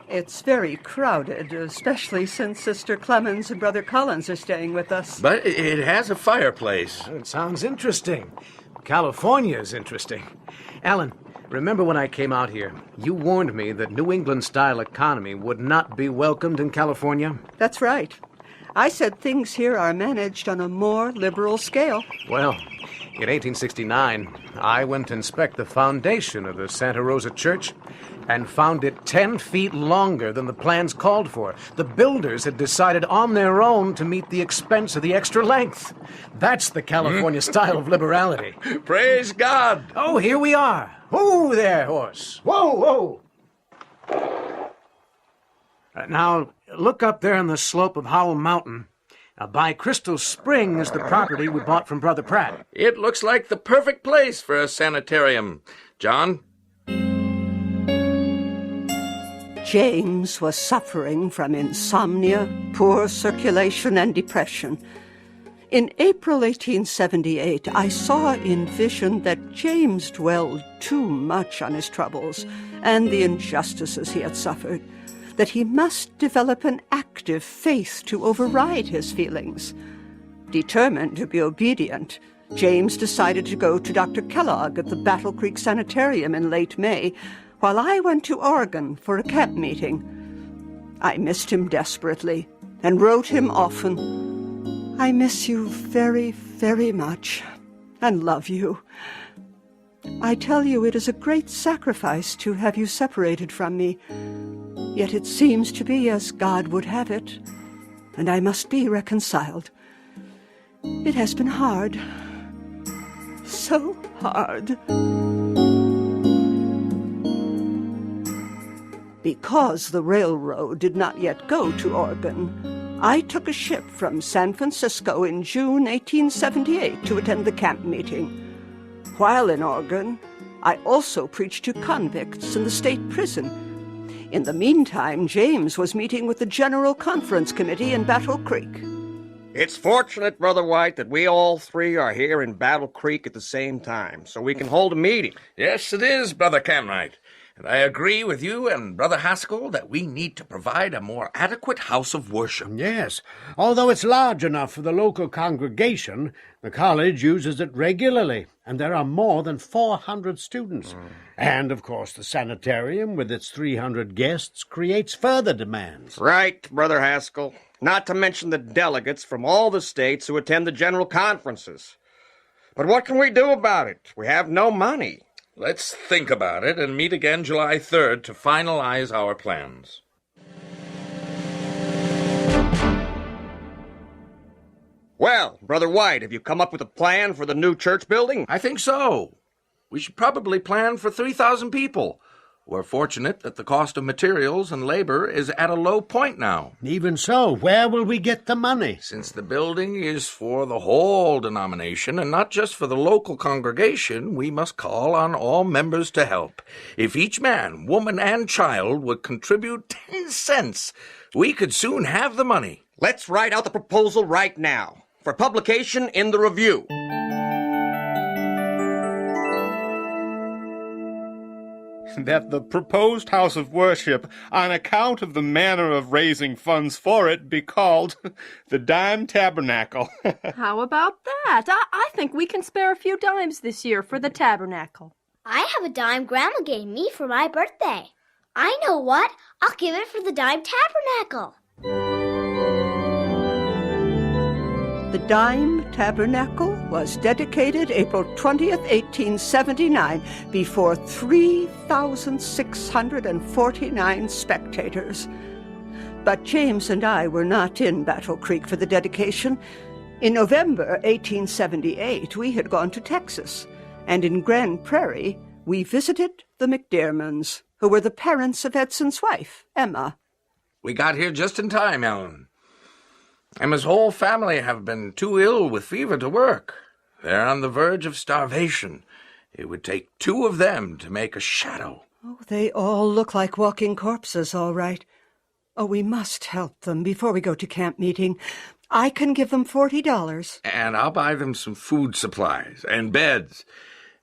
It's very crowded, especially since Sister Clemens and Brother Collins are staying with us. But it has a fireplace. It sounds interesting. California's interesting. Alan, remember when I came out here, you warned me that New England-style economy would not be welcomed in California? That's right. I said things here are managed on a more liberal scale. Well, in 1869, I went to inspect the foundation of the Santa Rosa Church and found it 10 feet longer than the plans called for. The builders had decided on their own to meet the expense of the extra length. That's the California style of liberality. Praise God! Oh, here we are. Whoa there, horse. Whoa, whoa. Now, look up there on the slope of Howell Mountain. Now, by Crystal Spring is the property we bought from Brother Pratt. It looks like the perfect place for a sanitarium. John? James was suffering from insomnia, poor circulation, and depression. In April 1878, I saw in vision that James dwelled too much on his troubles and the injustices he had suffered, that he must develop an active faith to override his feelings. Determined to be obedient, James decided to go to Dr. Kellogg at the Battle Creek Sanitarium in late May, while I went to Oregon for a camp meeting. I missed him desperately and wrote him often. I miss you very, very much and love you. I tell you it is a great sacrifice to have you separated from me. Yet it seems to be as God would have it, and I must be reconciled. It has been hard. So hard. Because the railroad did not yet go to Oregon, I took a ship from San Francisco in June 1878 to attend the camp meeting. While in Oregon, I also preached to convicts in the state prison. In the meantime, James was meeting with the General Conference Committee in Battle Creek. It's fortunate, Brother White, that we all three are here in Battle Creek at the same time, so we can hold a meeting. Yes, it is, Brother Camwright. And I agree with you and Brother Haskell that we need to provide a more adequate house of worship. Yes. Although it's large enough for the local congregation, the college uses it regularly, and there are more than 400 students. And, of course, the sanitarium, with its 300 guests, creates further demands. Right, Brother Haskell. Not to mention the delegates from all the states who attend the general conferences. But what can we do about it? We have no money. Let's think about it and meet again July 3rd to finalize our plans. Well, Brother White, have you come up with a plan for the new church building? I think so. We should probably plan for 3,000 people. We're fortunate that the cost of materials and labor is at a low point now. Even so, where will we get the money? Since the building is for the whole denomination and not just for the local congregation, we must call on all members to help. If each man, woman, and child would contribute 10 cents, we could soon have the money. Let's write out the proposal right now for publication in the Review. That the proposed house of worship, on account of the manner of raising funds for it, be called the Dime Tabernacle. How about that? I think we can spare a few dimes this year for the tabernacle. I have a dime Grandma gave me for my birthday. I know what. I'll give it for the Dime Tabernacle. The Dime Tabernacle was dedicated April 20th, 1879, before 3,649 spectators. But James and I were not in Battle Creek for the dedication. In November 1878, we had gone to Texas, and in Grand Prairie, we visited the McDermonds, who were the parents of Edson's wife, Emma. We got here just in time, Ellen. Emma's whole family have been too ill with fever to work. They're on the verge of starvation. It would take 2 of them to make a shadow. Oh, they all look like walking corpses, all right. Oh, we must help them before we go to camp meeting. I can give them $40. And I'll buy them some food supplies and beds.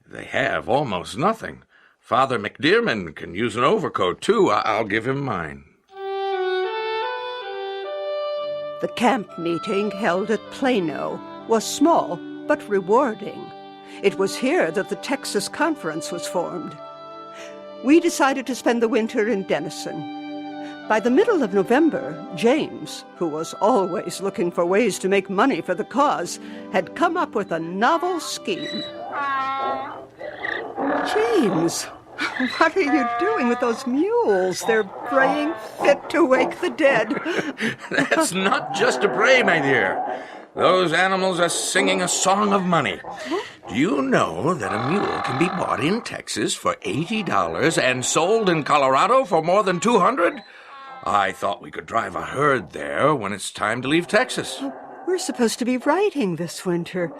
They have almost nothing. Father McDearman can use an overcoat, too. I'll give him mine. The camp meeting held at Plano was small but rewarding. It was here that the Texas Conference was formed. We decided to spend the winter in Denison. By the middle of November, James, who was always looking for ways to make money for the cause, had come up with a novel scheme. James, what are you doing with those mules? They're braying fit to wake the dead. That's not just a bray, my dear. Those animals are singing a song of money. Do you know that a mule can be bought in Texas for $80 and sold in Colorado for more than $200? I thought we could drive a herd there when it's time to leave Texas. We're supposed to be writing this winter.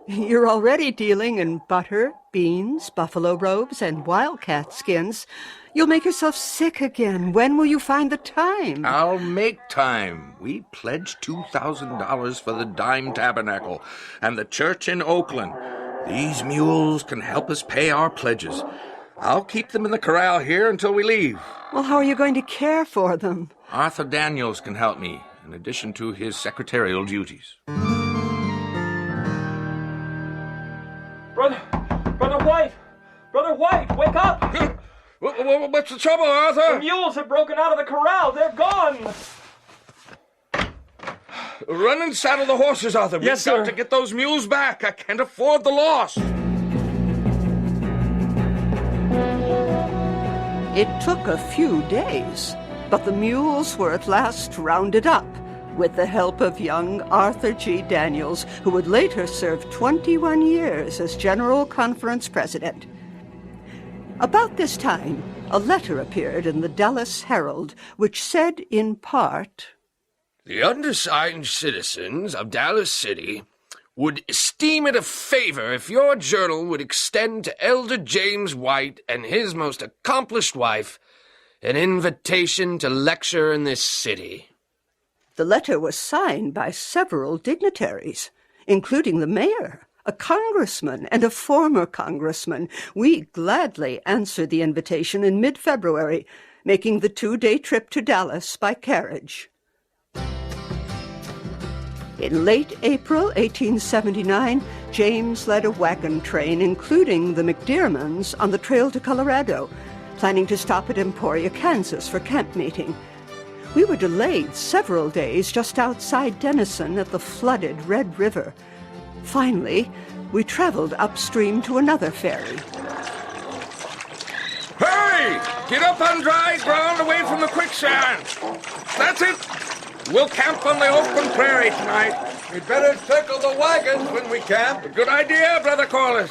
You're already dealing in butter, beans, buffalo robes, and wildcat skins. You'll make yourself sick again. When will you find the time? I'll make time. We pledged $2,000 for the Dime Tabernacle and the church in Oakland. These mules can help us pay our pledges. I'll keep them in the corral here until we leave. Well, how are you going to care for them? Arthur Daniels can help me, in addition to his secretarial duties. Brother White! Brother White, wake up! What's the trouble, Arthur? The mules have broken out of the corral. They're gone. Run and saddle the horses, Arthur. Yes, We've sir. got to get those mules back. I can't afford the loss. It took a few days, but the mules were at last rounded up with the help of young Arthur G. Daniels, who would later serve 21 years as General Conference President. About this time, a letter appeared in the Dallas Herald, which said in part, "The undersigned citizens of Dallas City would esteem it a favor if your journal would extend to Elder James White and his most accomplished wife an invitation to lecture in this city." The letter was signed by several dignitaries, including the mayor, a congressman, and a former congressman. We gladly answered the invitation in mid-February, making the 2-day trip to Dallas by carriage. In late April 1879, James led a wagon train, including the McDearmans, on the trail to Colorado, planning to stop at Emporia, Kansas for camp meeting. We were delayed several days just outside Denison at the flooded Red River. Finally, we traveled upstream to another ferry. Hurry! Get up on dry ground away from the quicksand. That's it. We'll camp on the open prairie tonight. We'd better circle the wagons when we camp. Good idea, Brother Corliss.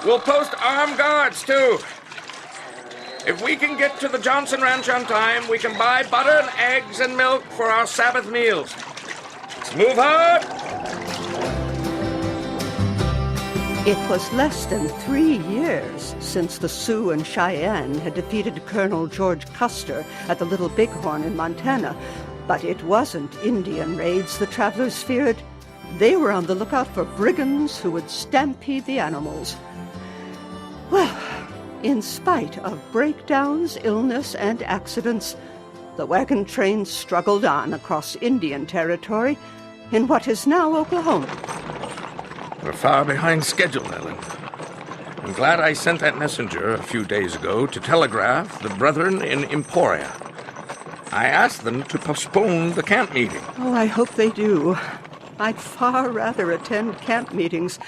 We'll post armed guards, too. If we can get to the Johnson Ranch on time, we can buy butter and eggs and milk for our Sabbath meals. Let's move hard. It was less than 3 years since the Sioux and Cheyenne had defeated Colonel George Custer at the Little Bighorn in Montana, but it wasn't Indian raids the travelers feared. They were on the lookout for brigands who would stampede the animals. Well, in spite of breakdowns, illness, and accidents, the wagon train struggled on across Indian territory in what is now Oklahoma. We're far behind schedule, Ellen. I'm glad I sent that messenger a few days ago to telegraph the brethren in Emporia. I asked them to postpone the camp meeting. Oh, I hope they do. I'd far rather attend camp meetings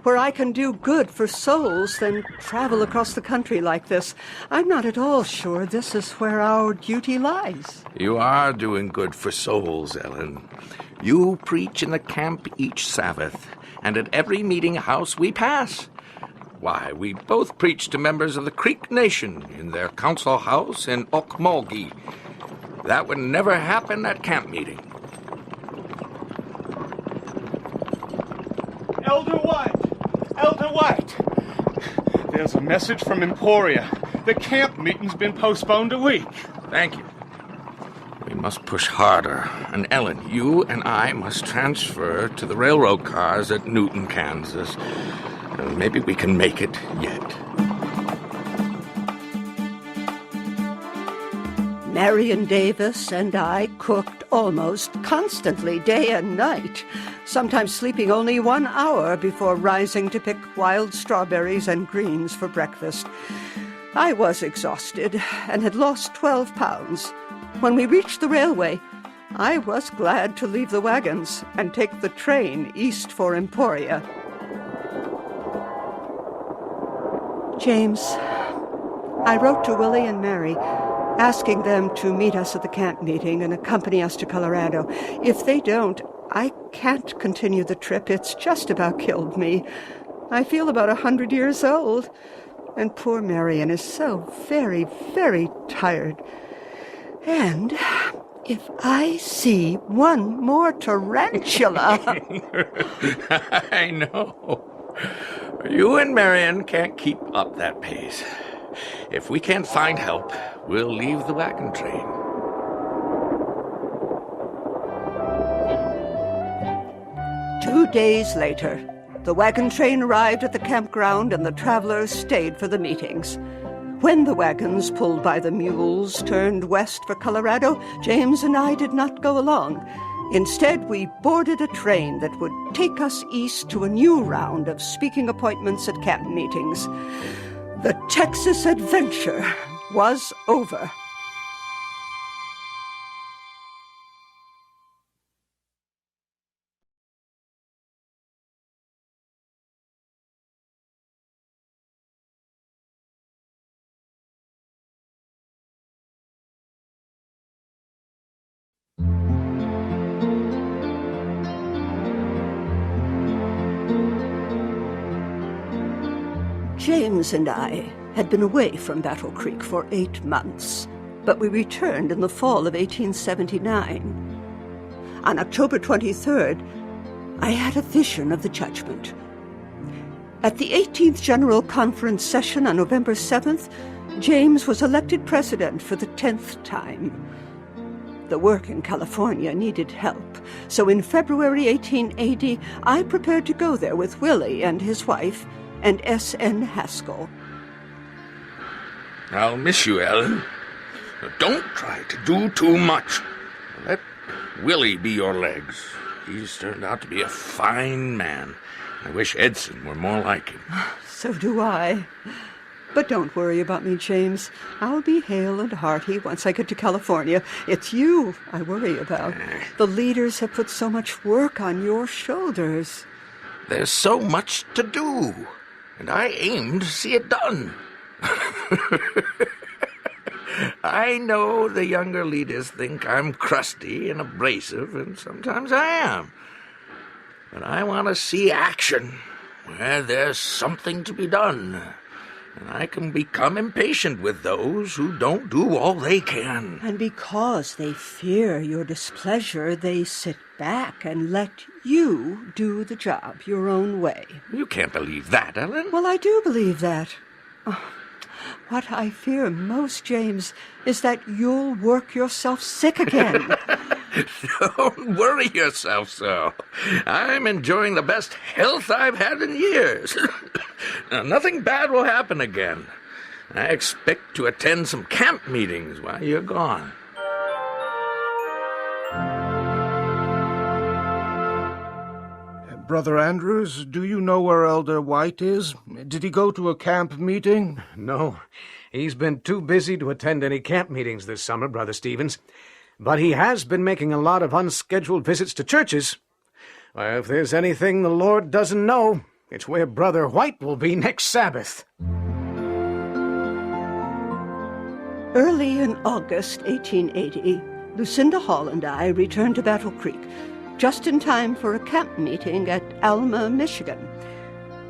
where I can do good for souls than travel across the country like this. I'm not at all sure this is where our duty lies. You are doing good for souls, Ellen. You preach in the camp each Sabbath, and at every meeting house we pass. Why, we both preach to members of the Creek Nation in their council house in Okmulgee. That would never happen at camp meeting. Elder White! Elder White! There's a message from Emporia. The camp meeting's been postponed a week. Thank you. We must push harder. And Ellen, you and I must transfer to the railroad cars at Newton, Kansas. Maybe we can make it yet. Marion Davis and I cooked almost constantly, day and night, sometimes sleeping only 1 hour before rising to pick wild strawberries and greens for breakfast. I was exhausted and had lost 12 pounds. When we reached the railway, I was glad to leave the wagons and take the train east for Emporia. James, I wrote to Willie and Mary, asking them to meet us at the camp meeting and accompany us to Colorado. If they don't, I can't continue the trip. It's just about killed me. I feel about 100 years old, and poor Marion is so very, very tired. And if I see one more tarantula... I know. You and Marion can't keep up that pace. If we can't find help, we'll leave the wagon train. Two days later, the wagon train arrived at the campground and the travelers stayed for the meetings. When the wagons pulled by the mules turned west for Colorado, James and I did not go along. Instead, we boarded a train that would take us east to a new round of speaking appointments at camp meetings. The Texas adventure was over. James and I had been away from Battle Creek for 8 months, but we returned in the fall of 1879. On October 23rd, I had a vision of the judgment. At the 18th General Conference session on November 7th, James was elected president for the 10th time. The work in California needed help, so in February 1880, I prepared to go there with Willie and his wife and S.N. Haskell. I'll miss you, Ellen. Don't try to do too much. Let Willie be your legs. He's turned out to be a fine man. I wish Edson were more like him. So do I. But don't worry about me, James. I'll be hale and hearty once I get to California. It's you I worry about. The leaders have put so much work on your shoulders. There's so much to do, and I aim to see it done. I know the younger leaders think I'm crusty and abrasive, and sometimes I am. But I want to see action where there's something to be done. And I can become impatient with those who don't do all they can. And because they fear your displeasure, they sit back and let you do the job your own way. You can't believe that, Ellen. Well, I do believe that. Oh, what I fear most, James, is that you'll work yourself sick again. Don't worry yourself so. I'm enjoying the best health I've had in years. Now, nothing bad will happen again. I expect to attend some camp meetings while you're gone. Brother Andrews, do you know where Elder White is? Did he go to a camp meeting? No. He's been too busy to attend any camp meetings this summer, Brother Stevens. But he has been making a lot of unscheduled visits to churches. Well, if there's anything the Lord doesn't know, it's where Brother White will be next Sabbath. Early in August 1880, Lucinda Hall and I returned to Battle Creek, just in time for a camp meeting at Alma, Michigan.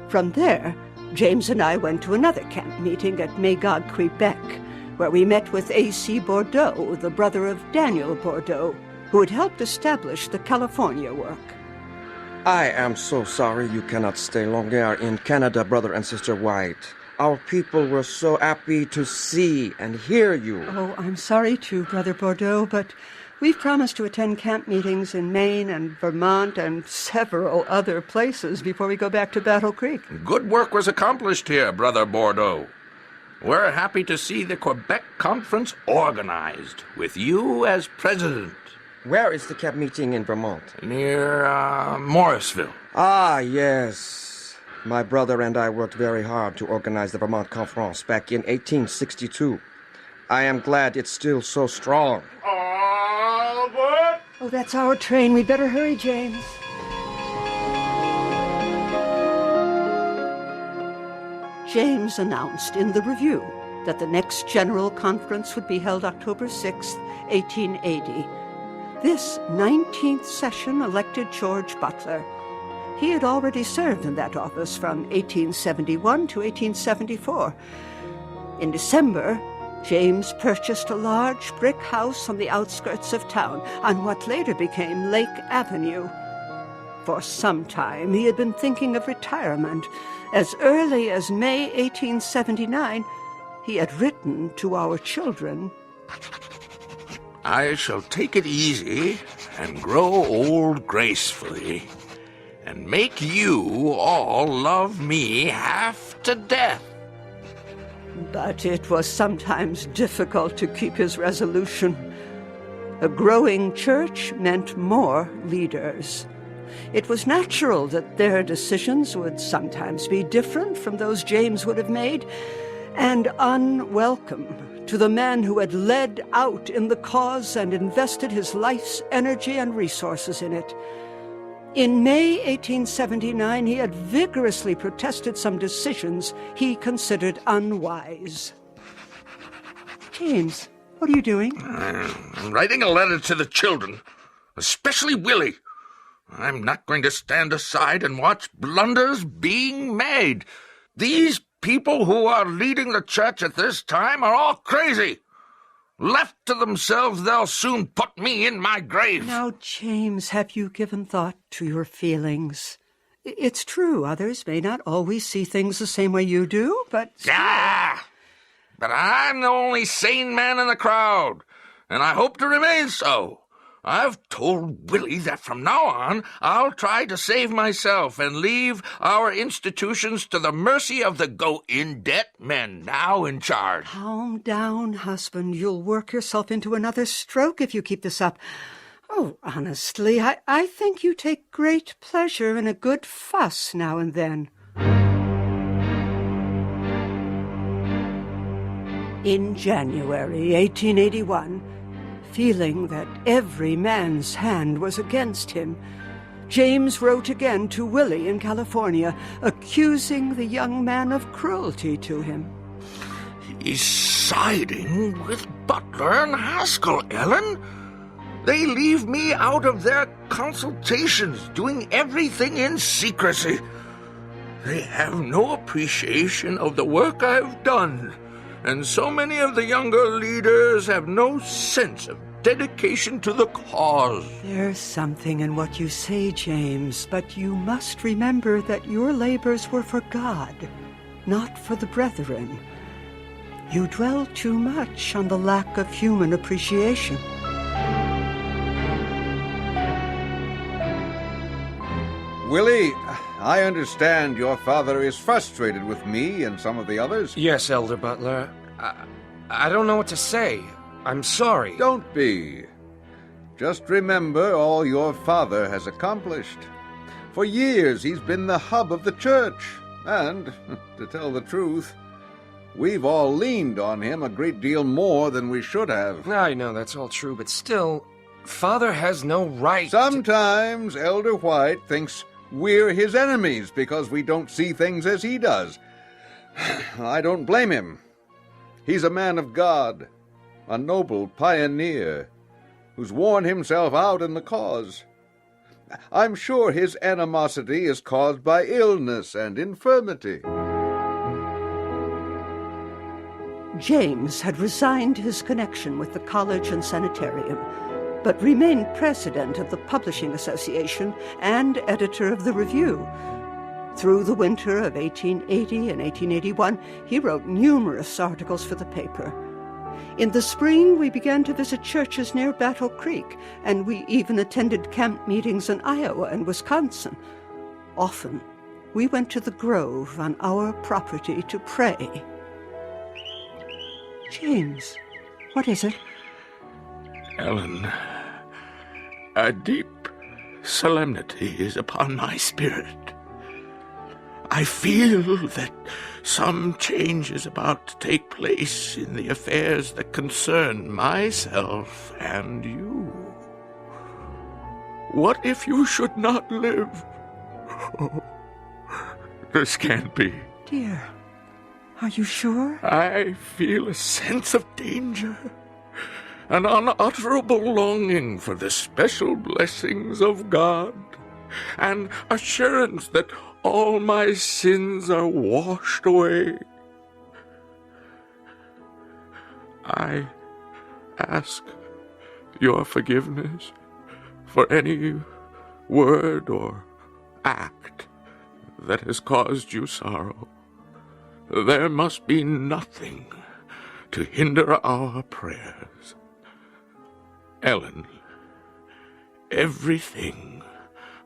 From there, James and I went to another camp meeting at Magog, Quebec, where we met with A.C. Bordeaux, the brother of Daniel Bordeaux, who had helped establish the California work. I am so sorry you cannot stay longer in Canada, Brother and Sister White. Our people were so happy to see and hear you. Oh, I'm sorry too, Brother Bordeaux, but We've promised to attend camp meetings in Maine and Vermont and several other places before we go back to Battle Creek. Good work was accomplished here, Brother Bordeaux. We're happy to see the Quebec Conference organized, with you as president. Where is the camp meeting in Vermont? Near, Morrisville. Ah, yes. My brother and I worked very hard to organize the Vermont Conference back in 1862. I am glad it's still so strong. Oh, that's our train. We'd better hurry, James. James announced in the Review that the next General Conference would be held October 6th, 1880. This 19th session elected George Butler. He had already served in that office from 1871 to 1874. In December, James purchased a large brick house on the outskirts of town, on what later became Lake Avenue. For some time, he had been thinking of retirement. As early as May 1879, he had written to our children, I shall take it easy and grow old gracefully, and make you all love me half to death. But it was sometimes difficult to keep his resolution. A growing church meant more leaders. It was natural that their decisions would sometimes be different from those James would have made, and unwelcome to the man who had led out in the cause and invested his life's energy and resources in it. In May 1879, he had vigorously protested some decisions he considered unwise. James, what are you doing? I'm writing a letter to the children, especially Willie. I'm not going to stand aside and watch blunders being made. These people who are leading the church at this time are all crazy. Left to themselves, they'll soon put me in my grave. Now, James, have you given thought to your feelings? It's true, others may not always see things the same way you do, but... But I'm the only sane man in the crowd, and I hope to remain so. I've told Willie that from now on, I'll try to save myself and leave our institutions to the mercy of the go-in-debt men now in charge. Calm down, husband. You'll work yourself into another stroke if you keep this up. Oh, honestly, I think you take great pleasure in a good fuss now and then. In January 1881, feeling that every man's hand was against him, James wrote again to Willie in California, accusing the young man of cruelty to him. He's siding with Butler and Haskell, Ellen. They leave me out of their consultations, doing everything in secrecy. They have no appreciation of the work I've done. And so many of the younger leaders have no sense of dedication to the cause. There's something in what you say, James, but you must remember that your labors were for God, not for the brethren. You dwell too much on the lack of human appreciation. Willie, I understand your father is frustrated with me and some of the others. Yes, Elder Butler. I don't know what to say. I'm sorry. Don't be. Just remember all your father has accomplished. For years he's been the hub of the church. And, to tell the truth, we've all leaned on him a great deal more than we should have. I know that's all true, but still, Father has no right. Sometimes Elder White thinks we're his enemies because we don't see things as he does. I don't blame him. He's a man of God, a noble pioneer, who's worn himself out in the cause. I'm sure his animosity is caused by illness and infirmity. James had resigned his connection with the college and sanitarium, but remained president of the Publishing Association and editor of the Review. Through the winter of 1880 and 1881, he wrote numerous articles for the paper. In the spring, we began to visit churches near Battle Creek, and we even attended camp meetings in Iowa and Wisconsin. Often, we went to the grove on our property to pray. James, what is it? Ellen, a deep solemnity is upon my spirit. I feel that some change is about to take place in the affairs that concern myself and you. What if you should not live? Oh, this can't be. Dear, are you sure? I feel a sense of danger, an unutterable longing for the special blessings of God, an assurance that all my sins are washed away. I ask your forgiveness for any word or act that has caused you sorrow. There must be nothing to hinder our prayers. Ellen, everything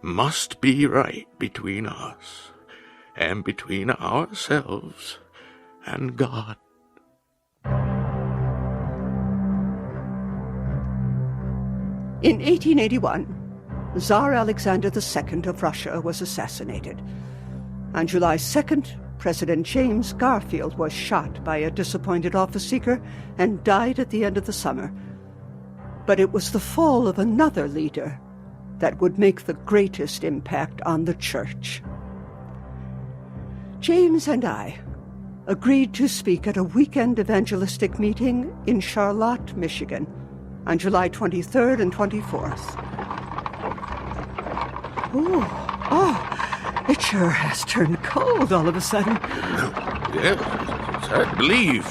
must be right between us and between ourselves and God. In 1881, Tsar Alexander II of Russia was assassinated. On July 2nd, President James Garfield was shot by a disappointed office-seeker and died at the end of the summer. But it was the fall of another leader that would make the greatest impact on the church. James and I agreed to speak at a weekend evangelistic meeting in Charlotte, Michigan, on July 23rd and 24th. It sure has turned cold all of a sudden. Yes, it's hard to believe.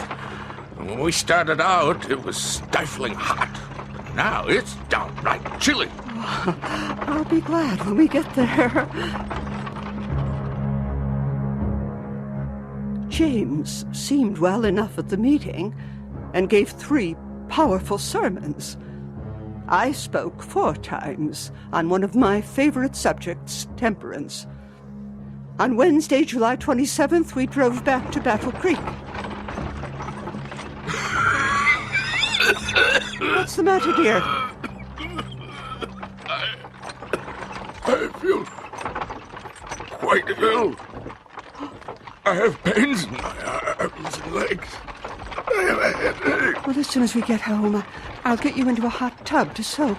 When we started out, it was stifling hot. But now it's downright chilly. I'll be glad when we get there. James seemed well enough at the meeting and gave 3 powerful sermons. I spoke 4 times on one of my favorite subjects, temperance. On Wednesday, July 27th, we drove back to Battle Creek. What's the matter, dear? I feel quite ill. I have pains in my arms and legs. I have a headache. Well, as soon as we get home, I'll get you into a hot tub to soak.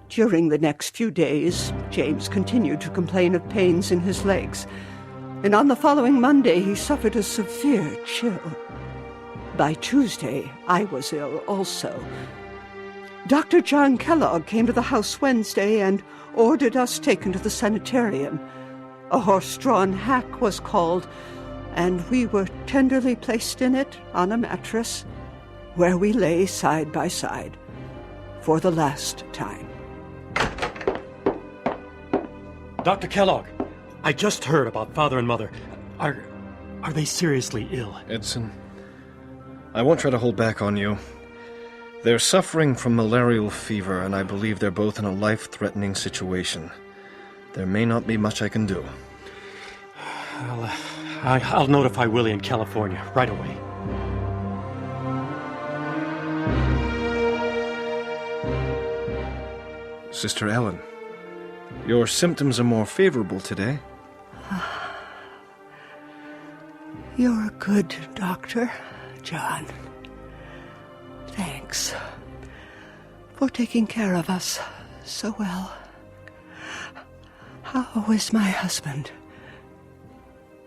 During the next few days, James continued to complain of pains in his legs, and on the following Monday he suffered a severe chill. By Tuesday, I was ill also. Dr. John Kellogg came to the house Wednesday and ordered us taken to the sanitarium. A horse-drawn hack was called, and we were tenderly placed in it on a mattress, where we lay side by side for the last time. Dr. Kellogg, I just heard about Father and Mother. Are they seriously ill? Edson, I won't try to hold back on you. They're suffering from malarial fever, and I believe they're both in a life-threatening situation. There may not be much I can do. I'll notify Willie in California right away. Sister Ellen, your symptoms are more favorable today. You're a good doctor, John. Thanks for taking care of us so well. How is my husband?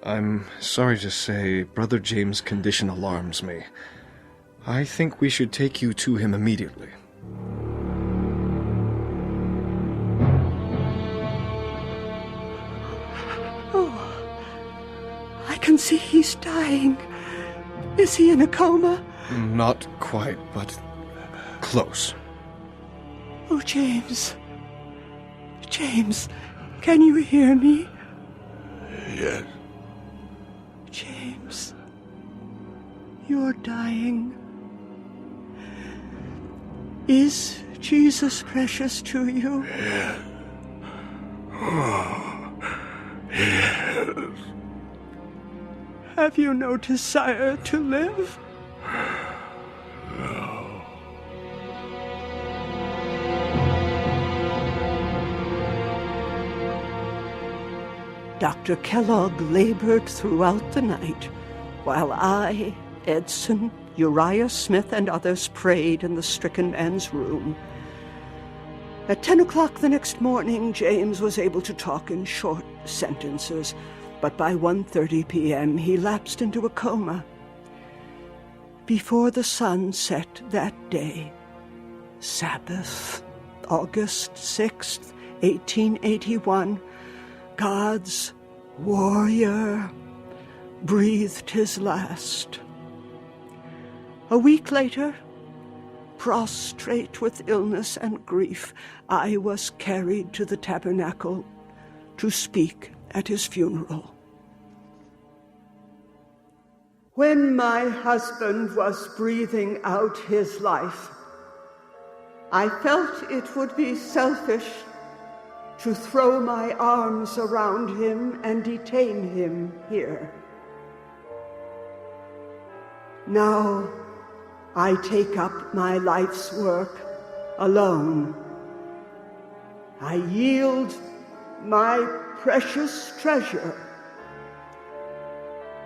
I'm sorry to say, Brother James' condition alarms me. I think we should take you to him immediately. I can see he's dying. Is he in a coma? Not quite, but close. Oh, James. James, can you hear me? Yes. James. You're dying. Is Jesus precious to you? Yes. Oh, yes. Have you no desire to live? No. Dr. Kellogg labored throughout the night, while I, Edson, Uriah Smith, and others prayed in the stricken man's room. At 10 o'clock the next morning, James was able to talk in short sentences, but by 1:30 p.m. he lapsed into a coma. Before the sun set that day, Sabbath, August 6th, 1881, God's warrior breathed his last. A week later, prostrate with illness and grief, I was carried to the tabernacle to speak at his funeral. When my husband was breathing out his life, I felt it would be selfish to throw my arms around him and detain him here. Now I take up my life's work alone. I yield my precious treasure.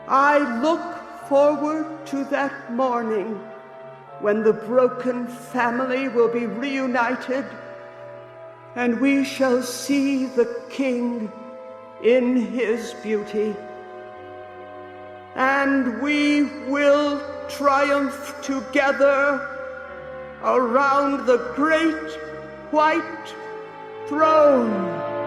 I look forward to that morning when the broken family will be reunited and we shall see the King in his beauty. And we will triumph together around the great white throne.